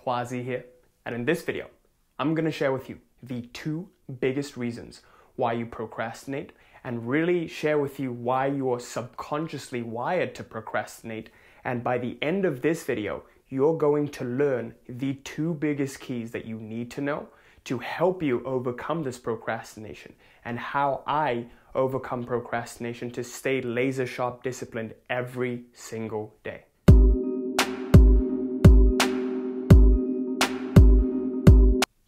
Quasi here, and in this video, I'm going to share with you the 2 biggest reasons why you procrastinate and really share with you why you are subconsciously wired to procrastinate. And by the end of this video, you're going to learn the 2 biggest keys that you need to know to help you overcome this procrastination and how I overcome procrastination to stay laser sharp disciplined every single day.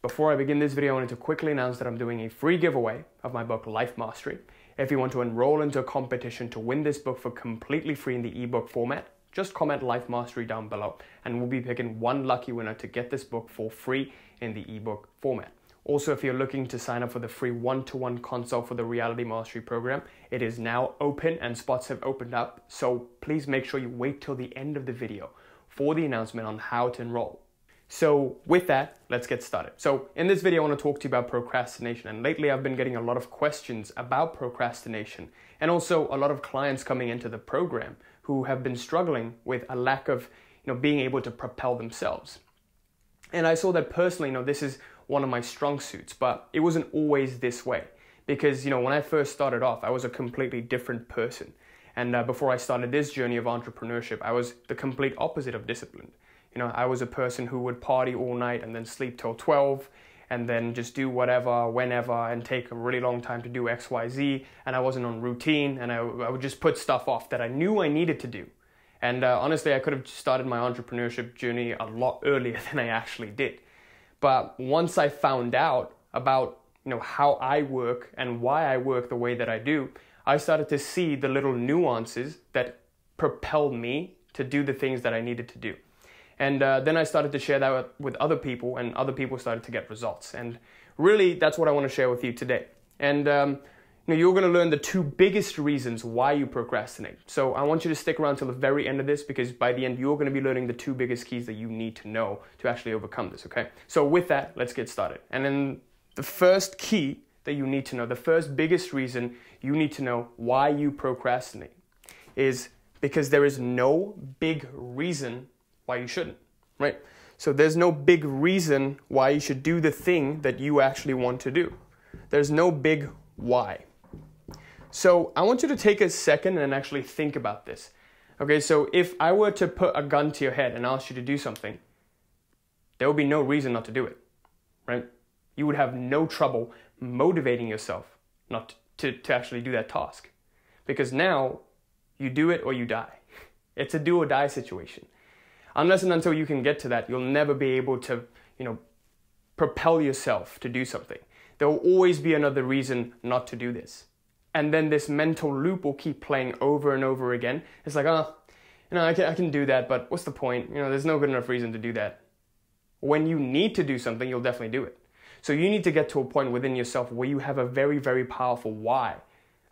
Before I begin this video, I wanted to quickly announce that I'm doing a free giveaway of my book, Life Mastery. If you want to enroll into a competition to win this book for completely free in the ebook format, just comment Life Mastery down below and we'll be picking one lucky winner to get this book for free in the ebook format. Also, if you're looking to sign up for the free one-to-one consult for the Reality Mastery program, it is now open and spots have opened up. So please make sure you wait till the end of the video for the announcement on how to enroll. So with that, let's get started. So in this video, I want to talk to you about procrastination. And lately I've been getting a lot of questions about procrastination and also a lot of clients coming into the program who have been struggling with a lack of, being able to propel themselves. And I saw that personally, this is one of my strong suits, but it wasn't always this way because, when I first started off, I was a completely different person. And before I started this journey of entrepreneurship, I was the complete opposite of disciplined. I was a person who would party all night and then sleep till 12 and then just do whatever, whenever, and take a really long time to do X, Y, Z. And I wasn't on routine and I would just put stuff off that I knew I needed to do. And honestly, I could have started my entrepreneurship journey a lot earlier than I actually did. But once I found out about, how I work and why I work the way that I do, I started to see the little nuances that propelled me to do the things that I needed to do. And then I started to share that with other people, and other people started to get results. And really, that's what I want to share with you today. And you're going to learn the 2 biggest reasons why you procrastinate. So I want you to stick around till the very end of this, because by the end, you're going to be learning the 2 biggest keys that you need to know to actually overcome this, okay? So with that, let's get started. And then the first key that you need to know, the first biggest reason you need to know why you procrastinate is because there is no big reason why you shouldn't, right? So there's no big reason why you should do the thing that you actually want to do. There's no big why. So I want you to take a second and actually think about this. Okay, so if I were to put a gun to your head and ask you to do something, there would be no reason not to do it, right? You would have no trouble motivating yourself not to actually do that task. Because now you do it or you die. It's a do or die situation. Unless and until you can get to that, you'll never be able to, propel yourself to do something. There will always be another reason not to do this. And then this mental loop will keep playing over and over again. It's like, I can do that, but what's the point? There's no good enough reason to do that. When you need to do something, you'll definitely do it. So you need to get to a point within yourself where you have a very, very powerful why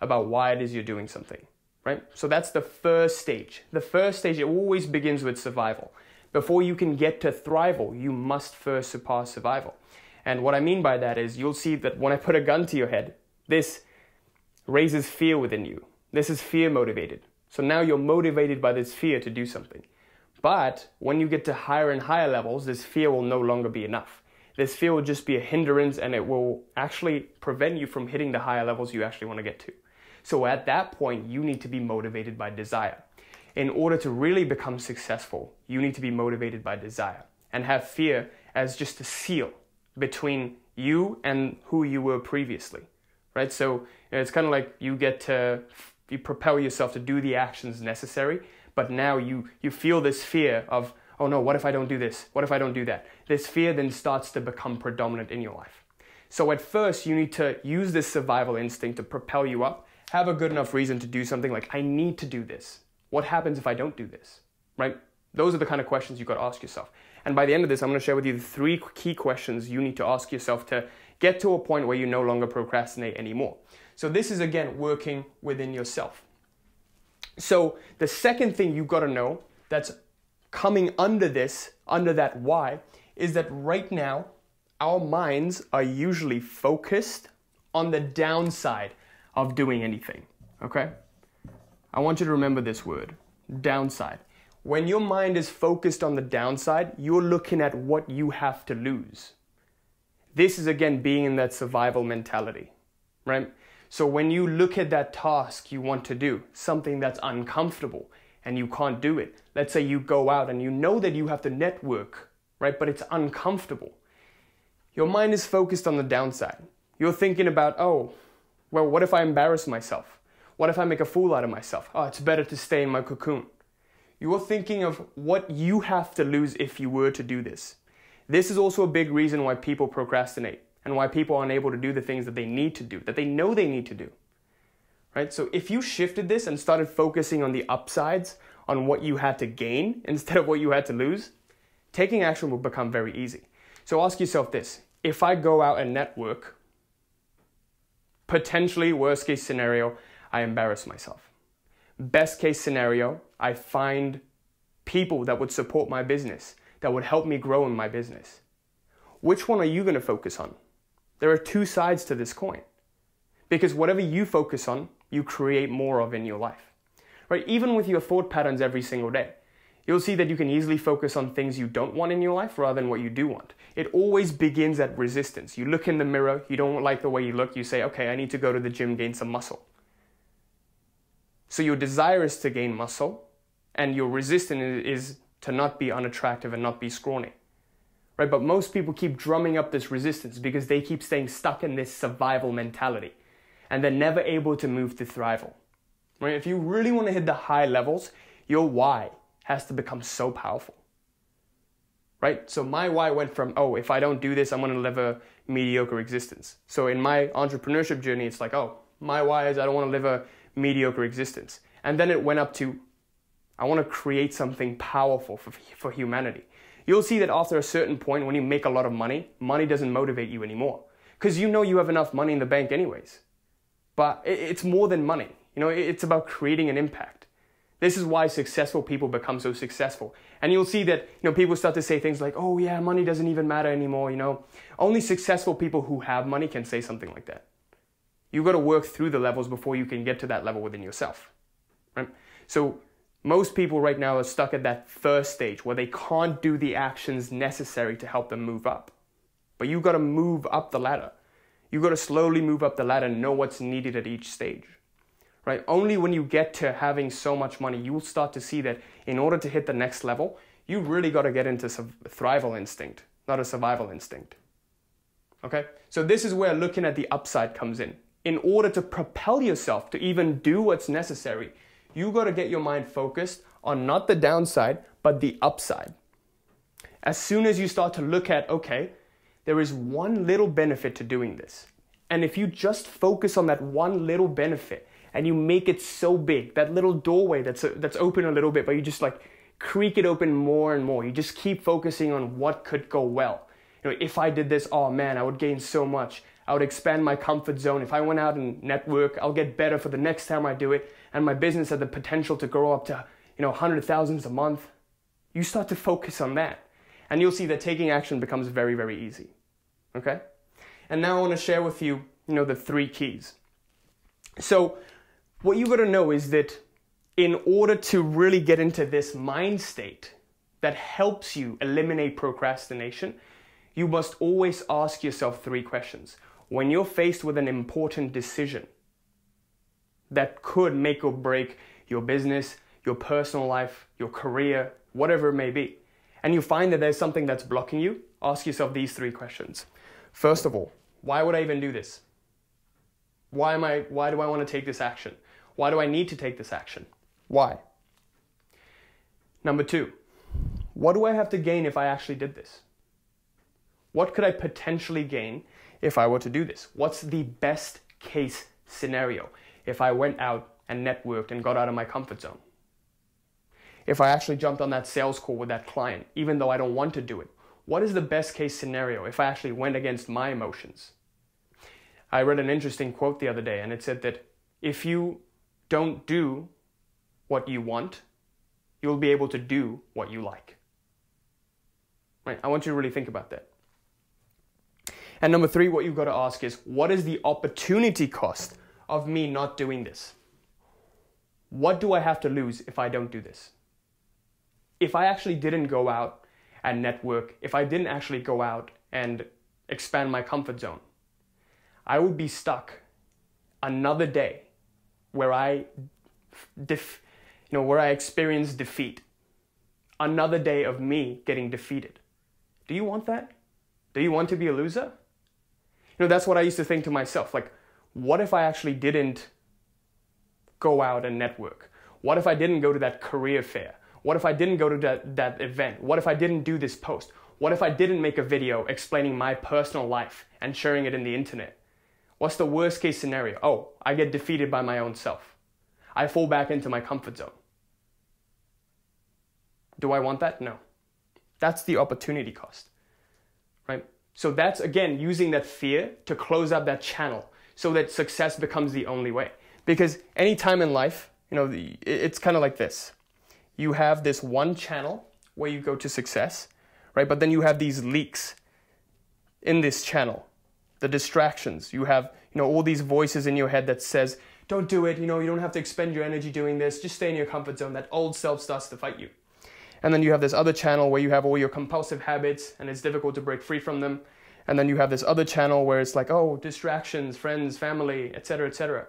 about why it is you're doing something. Right? So that's the first stage. The first stage, it always begins with survival. Before you can get to thrival, you must first surpass survival. And what I mean by that is you'll see that when I put a gun to your head, this raises fear within you. This is fear motivated. So now you're motivated by this fear to do something. But when you get to higher and higher levels, this fear will no longer be enough. This fear will just be a hindrance and it will actually prevent you from hitting the higher levels you actually want to get to. So at that point, you need to be motivated by desire. In order to really become successful, you need to be motivated by desire and have fear as just a seal between you and who you were previously, right? So it's kind of like you propel yourself to do the actions necessary, but now you feel this fear of, oh no, what if I don't do this? What if I don't do that? This fear then starts to become predominant in your life. So at first, you need to use this survival instinct to propel you up. Have a good enough reason to do something like, I need to do this. What happens if I don't do this, right? Those are the kind of questions you've got to ask yourself. And by the end of this, I'm going to share with you the 3 key questions you need to ask yourself to get to a point where you no longer procrastinate anymore. So this is, again, working within yourself. So the second thing you've got to know that's coming under that why, is that right now, our minds are usually focused on the downside of doing anything, okay? I want you to remember this word, downside. When your mind is focused on the downside, you're looking at what you have to lose. This is again being in that survival mentality, right? So when you look at that task you want to do, something that's uncomfortable and you can't do it, let's say you go out and you know that you have to network, right? But it's uncomfortable. Your mind is focused on the downside. You're thinking about, oh, well, what if I embarrass myself? What if I make a fool out of myself? Oh, it's better to stay in my cocoon. You're thinking of what you have to lose if you were to do this. This is also a big reason why people procrastinate and why people aren't able to do the things that they need to do, that they know they need to do. Right? So if you shifted this and started focusing on the upsides, on what you had to gain instead of what you had to lose, taking action will become very easy. So ask yourself this: if I go out and network, potentially worst case scenario, I embarrass myself. Best case scenario, I find people that would support my business, that would help me grow in my business. Which one are you going to focus on? There are two sides to this coin. Because whatever you focus on, you create more of in your life. Right? Even with your thought patterns every single day, you'll see that you can easily focus on things you don't want in your life rather than what you do want. It always begins at resistance. You look in the mirror, you don't like the way you look, you say, okay, I need to go to the gym, gain some muscle. So your desire is to gain muscle, and your resistance is to not be unattractive and not be scrawny. Right? But most people keep drumming up this resistance because they keep staying stuck in this survival mentality, and they're never able to move to thrival. Right? If you really want to hit the high levels, your why has to become so powerful. Right? So my why went from, oh, if I don't do this, I'm going to live a mediocre existence. So in my entrepreneurship journey, it's like, oh, my why is I don't want to live a mediocre existence. And then it went up to, I want to create something powerful for humanity. You'll see that after a certain point, when you make a lot of money, money doesn't motivate you anymore. Because you know you have enough money in the bank anyways. But it's more than money. You know, it's about creating an impact. This is why successful people become so successful. And you'll see that, you know, people start to say things like, oh yeah, money doesn't even matter anymore, you know. Only successful people who have money can say something like that. You've got to work through the levels before you can get to that level within yourself. Right? So most people right now are stuck at that first stage where they can't do the actions necessary to help them move up. But you've got to move up the ladder. You've got to slowly move up the ladder and know what's needed at each stage. Right? Only when you get to having so much money, you'll start to see that in order to hit the next level, you really got to get into thrival instinct, not a survival instinct. Okay? So this is where looking at the upside comes in. In order to propel yourself to even do what's necessary, you got to get your mind focused on not the downside, but the upside. As soon as you start to look at, okay, there is one little benefit to doing this. And if you just focus on that one little benefit and you make it so big, that little doorway that's open a little bit, but you just like creak it open more and more. You just keep focusing on what could go well. You know, if I did this, oh man, I would gain so much. I would expand my comfort zone. If I went out and network, I'll get better for the next time I do it. And my business had the potential to grow up to, you know, 100,000s a month. You start to focus on that. And you'll see that taking action becomes very, very easy. Okay? And now I want to share with you, you know, the 3 keys. So what you got to know is that in order to really get into this mind state that helps you eliminate procrastination, you must always ask yourself 3 questions. When you're faced with an important decision that could make or break your business, your personal life, your career, whatever it may be, and you find that there's something that's blocking you, ask yourself these 3 questions. First of all, why would I even do this? Why do I want to take this action? Why do I need to take this action? Why? Number 2, what do I have to gain if I actually did this? What could I potentially gain if I were to do this? What's the best case scenario if I went out and networked and got out of my comfort zone? If I actually jumped on that sales call with that client, even though I don't want to do it, what is the best case scenario if I actually went against my emotions? I read an interesting quote the other day, and it said that if you don't do what you want, you'll be able to do what you like. Right? I want you to really think about that. And number 3, what you've got to ask is, what is the opportunity cost of me not doing this? What do I have to lose if I don't do this? if I actually didn't go out and network, if I didn't actually go out and expand my comfort zone, I would be stuck another day where I experience defeat. Another day of me getting defeated. Do you want that? Do you want to be a loser? That's what I used to think to myself. Like, what if I actually didn't go out and network? What if I didn't go to that career fair? What if I didn't go to that event? What if I didn't do this post? What if I didn't make a video explaining my personal life and sharing it in the internet? What's the worst case scenario? Oh, I get defeated by my own self. I fall back into my comfort zone. Do I want that? No. That's the opportunity cost, right? So that's, again, using that fear to close up that channel so that success becomes the only way. Because any time in life, it's kind of like this. You have this one channel where you go to success, right? But then you have these leaks in this channel, the distractions. You have, all these voices in your head that says, don't do it. You don't have to expend your energy doing this. Just stay in your comfort zone. That old self starts to fight you. And then you have this other channel where you have all your compulsive habits and it's difficult to break free from them. And then you have this other channel where it's like, oh, distractions, friends, family, etc., etc.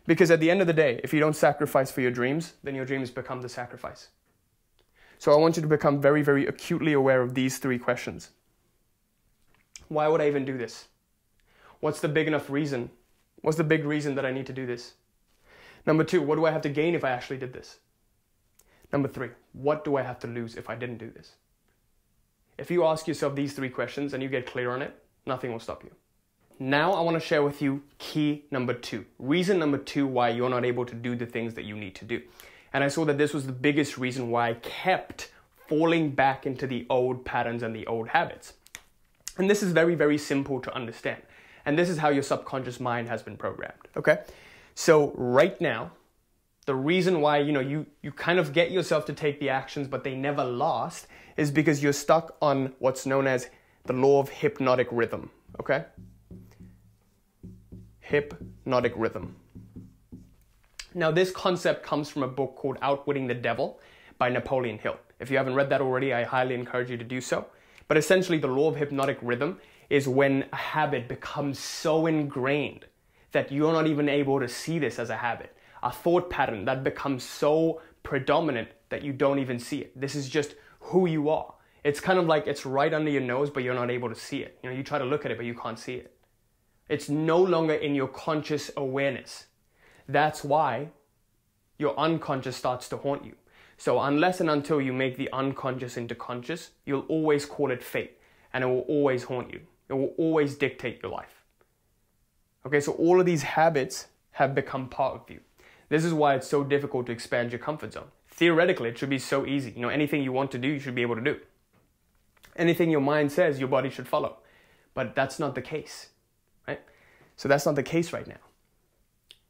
Because at the end of the day, if you don't sacrifice for your dreams, then your dreams become the sacrifice. So I want you to become very, very acutely aware of these 3 questions. Why would I even do this? What's the big enough reason? What's the big reason that I need to do this? Number 2, what do I have to gain if I actually did this? Number 3, what do I have to lose if I didn't do this? If you ask yourself these 3 questions and you get clear on it, nothing will stop you. Now I want to share with you key number 2. Reason number 2 why you're not able to do the things that you need to do. And I saw that this was the biggest reason why I kept falling back into the old patterns and the old habits. And this is very, very simple to understand. And this is how your subconscious mind has been programmed, okay? So right now, the reason why, you kind of get yourself to take the actions, but they never last, is because you're stuck on what's known as the Law of Hypnotic Rhythm, okay? Hypnotic Rhythm. Now, this concept comes from a book called Outwitting the Devil by Napoleon Hill. If you haven't read that already, I highly encourage you to do so. But essentially, the Law of Hypnotic Rhythm is when a habit becomes so ingrained that you're not even able to see this as a habit. A thought pattern that becomes so predominant that you don't even see it. This is just who you are. It's kind of like it's right under your nose, but you're not able to see it. You try to look at it, but you can't see it. It's no longer in your conscious awareness. That's why your unconscious starts to haunt you. So unless and until you make the unconscious into conscious, you'll always call it fate, and it will always haunt you. It will always dictate your life. Okay, so all of these habits have become part of you. This is why it's so difficult to expand your comfort zone. Theoretically, it should be so easy. Anything you want to do, you should be able to do. Anything your mind says, your body should follow. But that's not the case, right? So that's not the case right now.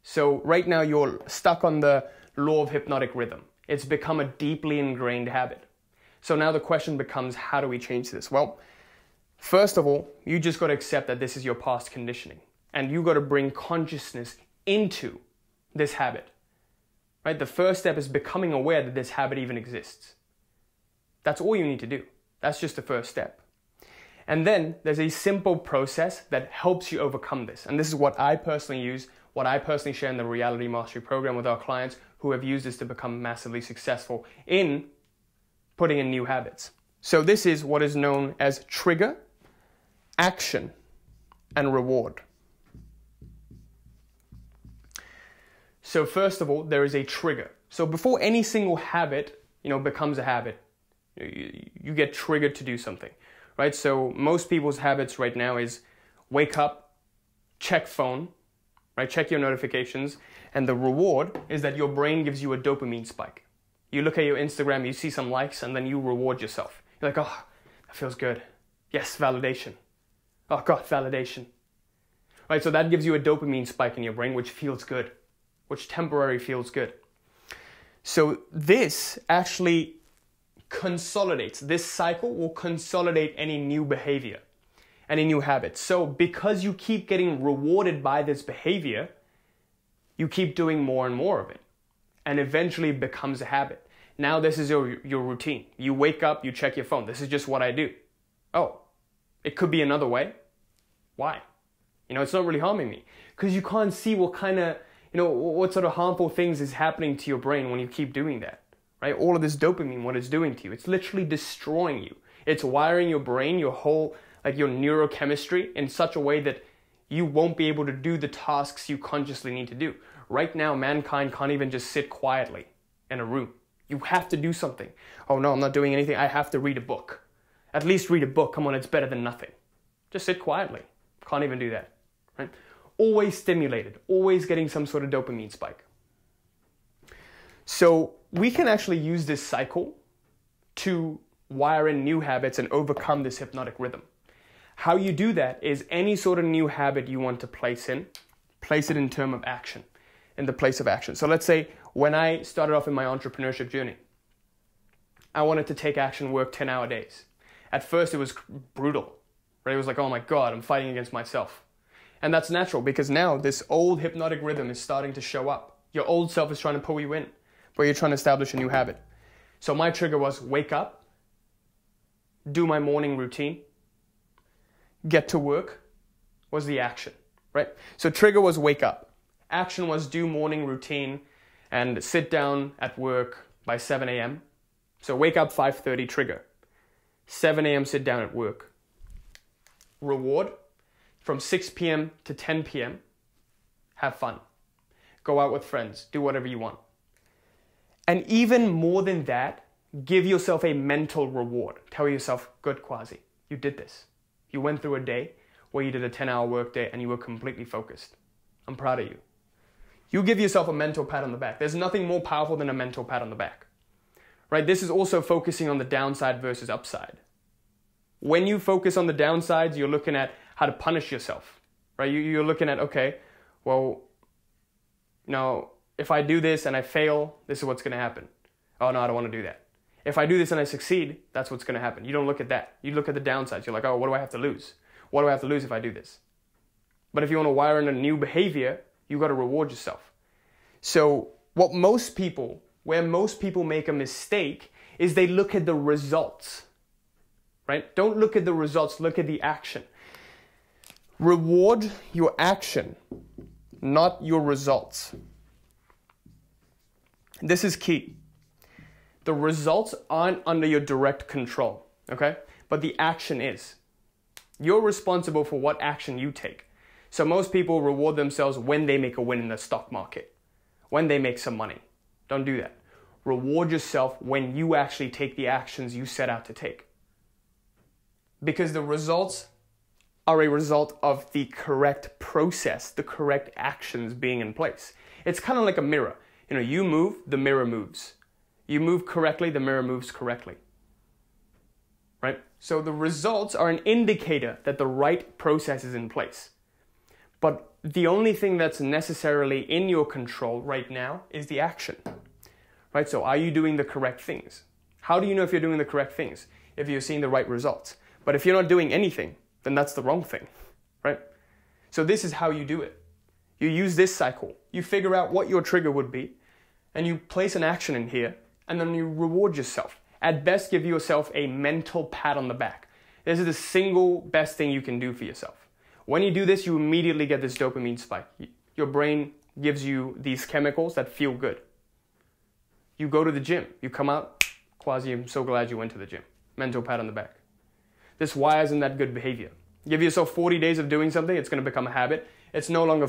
So right now, you're stuck on the Law of Hypnotic Rhythm. It's become a deeply ingrained habit. So now the question becomes, how do we change this? Well, first of all, you just got to accept that this is your past conditioning. And you got to bring consciousness into this habit, right? The first step is becoming aware that this habit even exists. That's all you need to do. That's just the first step. And then there's a simple process that helps you overcome this. And this is what I personally use, what I personally share in the Reality Mastery Program with our clients who have used this to become massively successful in putting in new habits. So this is what is known as trigger, action, and reward. So first of all, there is a trigger. So before any single habit, becomes a habit, you get triggered to do something, right? So most people's habits right now is wake up, check phone, right? Check your notifications. And the reward is that your brain gives you a dopamine spike. You look at your Instagram, you see some likes, and then you reward yourself. You're like, oh, that feels good. Yes, validation. Oh God, validation. Right, so that gives you a dopamine spike in your brain, which feels good. Which temporarily feels good. So this actually consolidates. This cycle will consolidate any new behavior, any new habit. So because you keep getting rewarded by this behavior, you keep doing more and more of it. And eventually it becomes a habit. Now this is your routine. You wake up, you check your phone. This is just what I do. Oh, it could be another way. Why? It's not really harming me. Because you can't see what kind of, what sort of harmful things is happening to your brain when you keep doing that, right? All of this dopamine, what it's doing to you, it's literally destroying you. It's wiring your brain, your whole, your neurochemistry in such a way that you won't be able to do the tasks you consciously need to do. Right now, mankind can't even just sit quietly in a room. You have to do something. Oh no, I'm not doing anything. I have to read a book. At least read a book. Come on, it's better than nothing. Just sit quietly. Can't even do that, right? Always stimulated, always getting some sort of dopamine spike. So we can actually use this cycle to wire in new habits and overcome this hypnotic rhythm. How you do that is any sort of new habit you want to place it in terms of action, in the place of action. So let's say when I started off in my entrepreneurship journey, I wanted to take action, work 10-hour days. At first it was brutal, right? It was like, oh my God, I'm fighting against myself. And that's natural because now this old hypnotic rhythm is starting to show up. Your old self is trying to pull you in, but you're trying to establish a new habit. So my trigger was wake up, do my morning routine, get to work was the action, right? So trigger was wake up. Action was do morning routine and sit down at work by 7 a.m. So wake up 5:30, trigger. 7 a.m. sit down at work. Reward, from 6 p.m. to 10 p.m., have fun. Go out with friends, do whatever you want. And even more than that, give yourself a mental reward. Tell yourself, good Quasi, you did this. You went through a day where you did a 10-hour work day and you were completely focused. I'm proud of you. You give yourself a mental pat on the back. There's nothing more powerful than a mental pat on the back, right? This is also focusing on the downside versus upside. When you focus on the downsides, you're looking at how to punish yourself, right? You're looking at, okay, well, if I do this and I fail, this is what's going to happen. Oh no, I don't want to do that. If I do this and I succeed, that's what's going to happen. You don't look at that. You look at the downsides. You're like, oh, what do I have to lose? What do I have to lose if I do this? But if you want to wire in a new behavior, you got to reward yourself. So where most people make a mistake is they look at the results, right? Don't look at the results, look at the action. Reward your action, not your results. This is key. The results aren't under your direct control, okay? But the action is. You're responsible for what action you take. So most people reward themselves when they make a win in the stock market, when they make some money. Don't do that. Reward yourself when you actually take the actions you set out to take. Because the results are a result of the correct process, the correct actions being in place. It's kind of like a mirror. You move, the mirror moves. You move correctly, the mirror moves correctly. Right? So the results are an indicator that the right process is in place. But the only thing that's necessarily in your control right now is the action. Right? So are you doing the correct things? How do you know if you're doing the correct things? If you're seeing the right results. But if you're not doing anything, then that's the wrong thing. Right? So this is how you do it. You use this cycle. You figure out what your trigger would be, and you place an action in here, and then you reward yourself. At best, give yourself a mental pat on the back. This is the single best thing you can do for yourself. When you do this, you immediately get this dopamine spike. Your brain gives you these chemicals that feel good. You go to the gym. You come out, Quasi, I'm so glad you went to the gym. Mental pat on the back. This wires in that good behavior. Give yourself 40 days of doing something, it's going to become a habit. It's no longer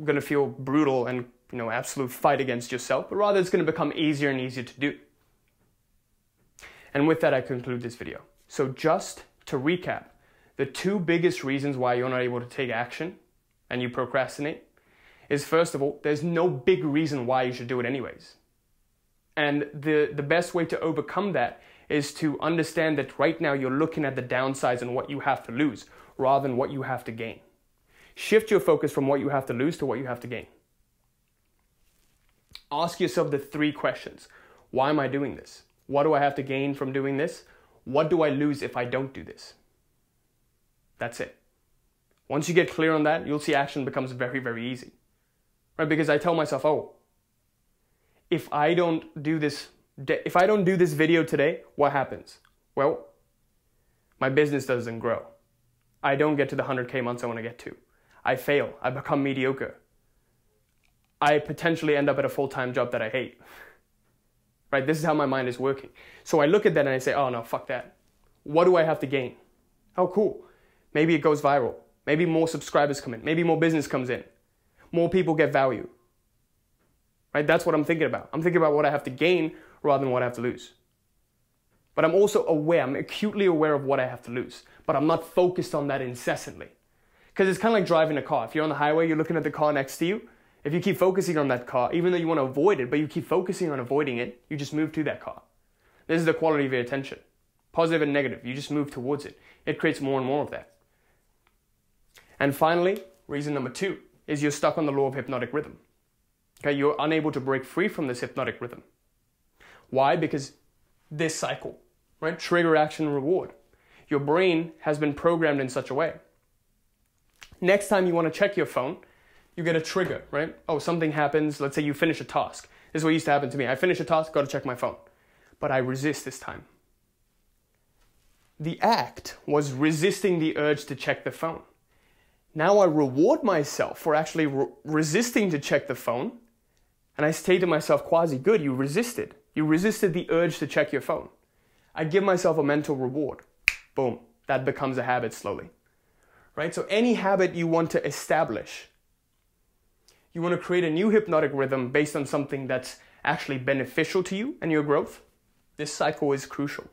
going to feel brutal and absolute fight against yourself, but rather it's going to become easier and easier to do. And with that, I conclude this video. So just to recap, the two biggest reasons why you're not able to take action and you procrastinate is, first of all, there's no big reason why you should do it anyways. And the best way to overcome that is to understand that right now you're looking at the downsides and what you have to lose rather than what you have to gain. Shift your focus from what you have to lose to what you have to gain. Ask yourself the 3 questions. Why am I doing this? What do I have to gain from doing this? What do I lose if I don't do this? That's it. Once you get clear on that, you'll see action becomes very, very easy. Right? Because I tell myself, oh, if I don't do this If I don't do this video today, what happens? Well, my business doesn't grow. I don't get to the 100K months I want to get to. I fail. I become mediocre. I potentially end up at a full-time job that I hate. Right? This is how my mind is working. So I look at that and I say, oh no, fuck that. What do I have to gain? Oh, cool. Maybe it goes viral. Maybe more subscribers come in. Maybe more business comes in. More people get value. Right? That's what I'm thinking about. I'm thinking about what I have to gain rather than what I have to lose. But I'm also aware, I'm acutely aware of what I have to lose. But I'm not focused on that incessantly. Because it's kind of like driving a car. If you're on the highway, you're looking at the car next to you. If you keep focusing on that car, even though you want to avoid it, but you keep focusing on avoiding it, you just move to that car. This is the quality of your attention. Positive and negative. You just move towards it. It creates more and more of that. And finally, reason number 2 is you're stuck on the law of hypnotic rhythm. Okay, you're unable to break free from this hypnotic rhythm. Why? Because this cycle, right? Trigger, action, reward. Your brain has been programmed in such a way. Next time you want to check your phone, you get a trigger, right? Oh, something happens. Let's say you finish a task. This is what used to happen to me. I finish a task, got to check my phone. But I resist this time. The act was resisting the urge to check the phone. Now I reward myself for actually resisting to check the phone. And I say to myself, quasi good, you resisted. You resisted the urge to check your phone. I give myself a mental reward. Boom. That becomes a habit slowly. Right? So any habit you want to establish, you want to create a new hypnotic rhythm based on something that's actually beneficial to you and your growth, this cycle is crucial.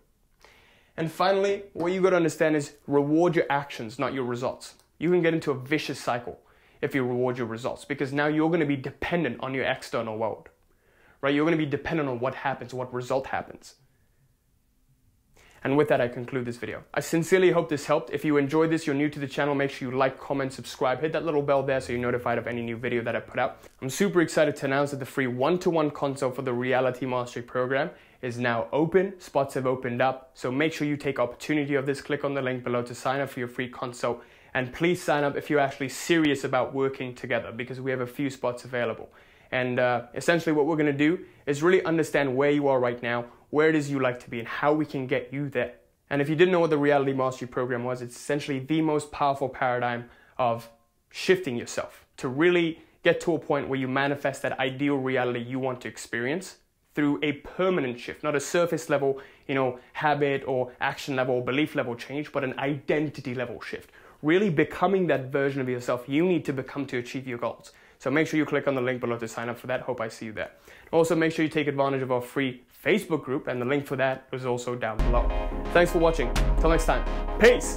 And finally, what you got to understand is reward your actions, not your results. You can get into a vicious cycle if you reward your results, because now you're going to be dependent on your external world. Right? You're going to be dependent on what happens, what result happens. And with that, I conclude this video. I sincerely hope this helped. If you enjoyed this, you're new to the channel, make sure you like, comment, subscribe, hit that little bell there so you're notified of any new video that I put out. I'm super excited to announce that the free one-to-one consult for the Reality Mastery Program is now open. Spots have opened up, so make sure you take opportunity of this. Click on the link below to sign up for your free consult. And please sign up if you're actually serious about working together, because we have a few spots available. And essentially what we're going to do is really understand where you are right now, where it is you like to be, and how we can get you there. And if you didn't know what the Reality Mastery Program was, it's essentially the most powerful paradigm of shifting yourself to really get to a point where you manifest that ideal reality you want to experience through a permanent shift, not a surface level, habit or action level or belief level change, but an identity level shift. Really becoming that version of yourself you need to become to achieve your goals. So make sure you click on the link below to sign up for that. Hope I see you there. Also, make sure you take advantage of our free Facebook group, and the link for that is also down below. Thanks for watching. Till next time. Peace.